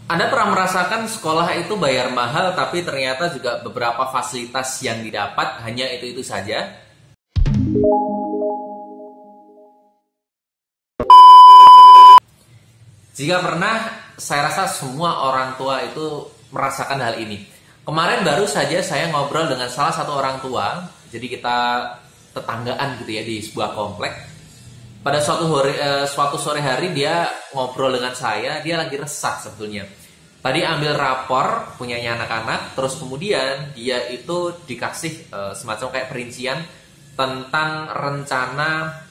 Anda pernah merasakan sekolah itu bayar mahal, tapi ternyata juga beberapa fasilitas yang didapat hanya itu-itu saja? Jika pernah, saya rasa semua orang tua itu merasakan hal ini. Kemarin baru saja saya ngobrol dengan salah satu orang tua, jadi kita tetanggaan gitu ya di sebuah komplek. Pada suatu sore hari dia ngobrol dengan saya, dia lagi resah sebetulnya. Tadi ambil rapor punyanya anak-anak, terus kemudian dia itu dikasih semacam kayak perincian tentang rencana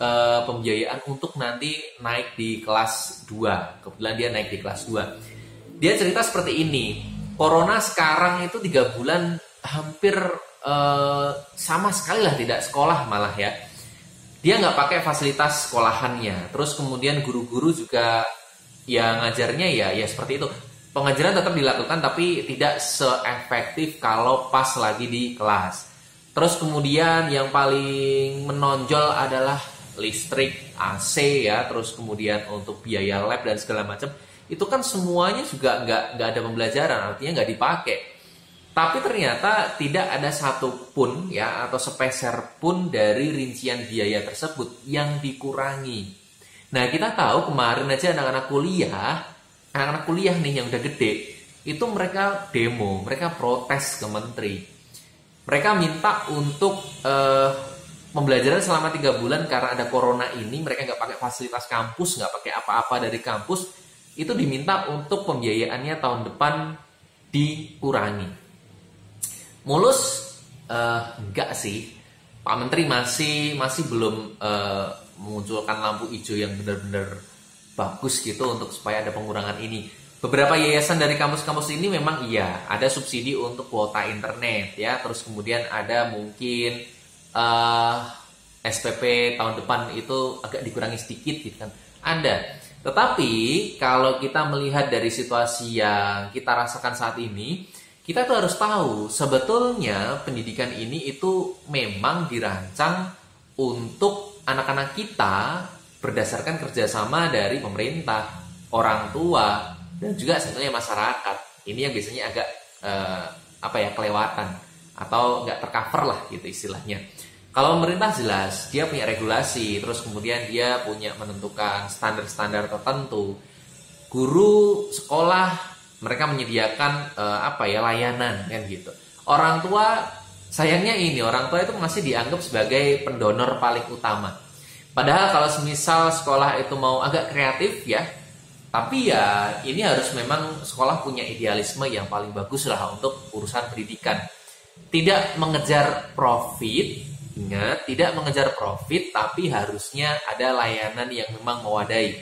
pembiayaan untuk nanti naik di kelas 2. Kebetulan dia naik di kelas 2. Dia cerita seperti ini, Corona sekarang itu 3 bulan hampir sama sekali lah tidak sekolah malah ya. Dia nggak pakai fasilitas sekolahannya. Terus kemudian guru-guru juga ya ngajarnya ya seperti itu. Pengajaran tetap dilakukan tapi tidak seefektif kalau pas lagi di kelas. Terus kemudian yang paling menonjol adalah listrik, AC ya. Terus kemudian untuk biaya lab dan segala macam. Itu kan semuanya juga nggak ada pembelajaran, artinya nggak dipakai. Tapi ternyata tidak ada satupun ya atau sepeser pun dari rincian biaya tersebut yang dikurangi. Nah kita tahu kemarin aja anak-anak kuliah nih yang udah gede, itu mereka demo, mereka protes ke menteri. Mereka minta untuk pembelajaran selama 3 bulan karena ada corona ini, mereka nggak pakai fasilitas kampus, nggak pakai apa-apa dari kampus, itu diminta untuk pembiayaannya tahun depan dikurangi. Mulus enggak sih, Pak Menteri masih belum memunculkan lampu hijau yang benar-benar bagus gitu untuk supaya ada pengurangan ini. Beberapa yayasan dari kampus-kampus ini memang iya ada subsidi untuk kuota internet ya, terus kemudian ada mungkin SPP tahun depan itu agak dikurangi sedikit gitu kan, ada. Tetapi kalau kita melihat dari situasi yang kita rasakan saat ini, kita tuh harus tahu sebetulnya pendidikan ini itu memang dirancang untuk anak-anak kita berdasarkan kerjasama dari pemerintah, orang tua, dan juga sebetulnya masyarakat. Ini yang biasanya agak kelewatan atau nggak tercover lah gitu istilahnya. Kalau pemerintah jelas dia punya regulasi, terus kemudian dia punya menentukan standar-standar tertentu. Guru sekolah mereka menyediakan layanan kan gitu. Orang tua sayangnya ini orang tua itu masih dianggap sebagai pendonor paling utama. Padahal kalau semisal sekolah itu mau agak kreatif ya, tapi ya ini harus memang sekolah punya idealisme yang paling bagus lah untuk urusan pendidikan. Tidak mengejar profit, ingat tidak mengejar profit, tapi harusnya ada layanan yang memang mewadai.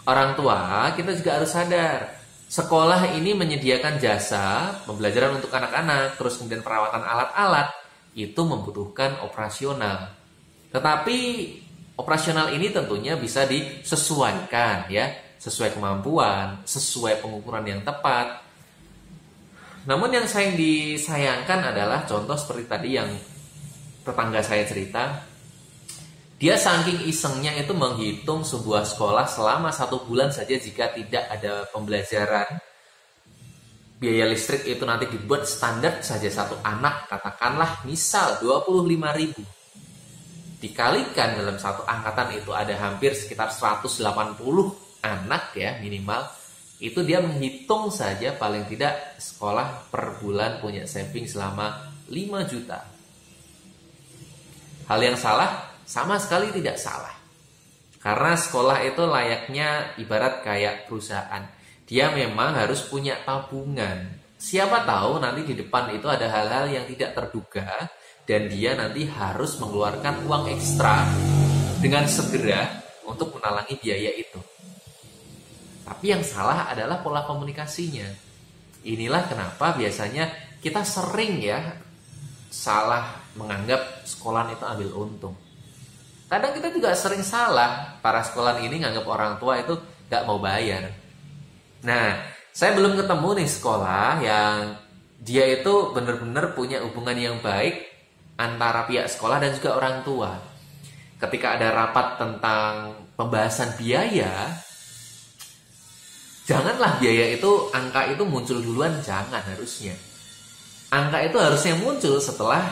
Orang tua kita juga harus sadar. Sekolah ini menyediakan jasa pembelajaran untuk anak-anak, terus kemudian perawatan alat-alat, itu membutuhkan operasional. Tetapi operasional ini tentunya bisa disesuaikan ya, sesuai kemampuan, sesuai pengukuran yang tepat. Namun yang disayangkan adalah contoh seperti tadi yang tetangga saya cerita, dia saking isengnya itu menghitung sebuah sekolah selama 1 bulan saja jika tidak ada pembelajaran. Biaya listrik itu nanti dibuat standar saja satu anak, katakanlah misal 25.000. Dikalikan dalam satu angkatan itu ada hampir sekitar 180 anak ya minimal. Itu dia menghitung saja paling tidak sekolah per bulan punya saving selama 5 juta. Hal yang salah? Sama sekali tidak salah. Karena sekolah itu layaknya ibarat kayak perusahaan. Dia memang harus punya tabungan. Siapa tahu nanti di depan itu ada hal-hal yang tidak terduga dan dia nanti harus mengeluarkan uang ekstra dengan segera untuk menalangi biaya itu. Tapi yang salah adalah pola komunikasinya. Inilah kenapa biasanya kita sering ya salah menganggap sekolahan itu ambil untung. Kadang kita juga sering salah, para sekolahan ini nganggap orang tua itu gak mau bayar. Nah, saya belum ketemu nih sekolah yang dia itu benar-benar punya hubungan yang baik antara pihak sekolah dan juga orang tua. Ketika ada rapat tentang pembahasan biaya, janganlah biaya itu, angka itu muncul duluan, jangan harusnya. Angka itu harusnya muncul setelah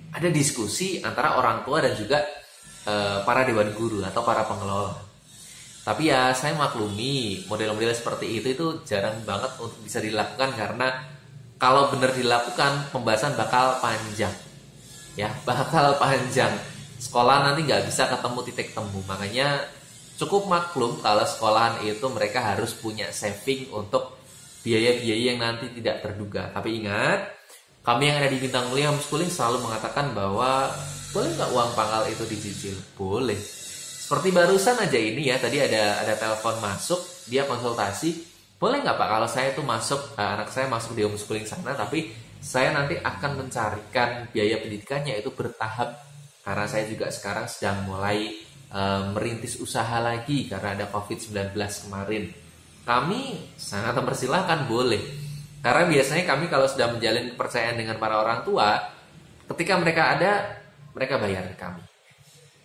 ada diskusi antara orang tua dan juga para dewan guru atau para pengelola. Tapi ya saya maklumi model-model seperti itu jarang banget untuk bisa dilakukan, karena kalau benar dilakukan pembahasan bakal panjang. Ya, bakal panjang. Sekolah nanti nggak bisa ketemu titik temu. Makanya cukup maklum kalau sekolahan itu mereka harus punya saving untuk biaya-biaya yang nanti tidak terduga. Tapi ingat, kami yang ada di Bintang Mulia Homeschooling selalu mengatakan bahwa boleh nggak uang pangkal itu dicicil? Boleh. Seperti barusan aja ini ya, tadi ada telepon masuk, dia konsultasi. Boleh nggak Pak kalau saya itu masuk, anak saya masuk di homeschooling sana, tapi saya nanti akan mencarikan biaya pendidikannya itu bertahap. Karena saya juga sekarang sedang mulai merintis usaha lagi karena ada COVID-19 kemarin. Kami sangat mempersilahkan, boleh. Karena biasanya kami kalau sudah menjalin kepercayaan dengan para orang tua, ketika mereka ada, mereka bayar ke kami.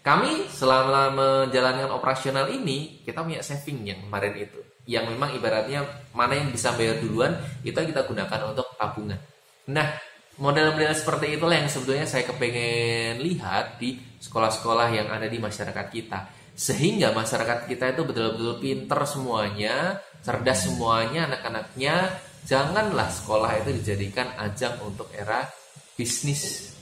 Kami selama menjalankan operasional ini, kita punya saving yang kemarin itu. Yang memang ibaratnya mana yang bisa bayar duluan, itu kita gunakan untuk tabungan. Nah, model-model seperti itulah yang sebetulnya saya kepengen lihat di sekolah-sekolah yang ada di masyarakat kita. Sehingga masyarakat kita itu betul-betul pinter semuanya, cerdas semuanya, anak-anaknya. Janganlah sekolah itu dijadikan ajang untuk era bisnis.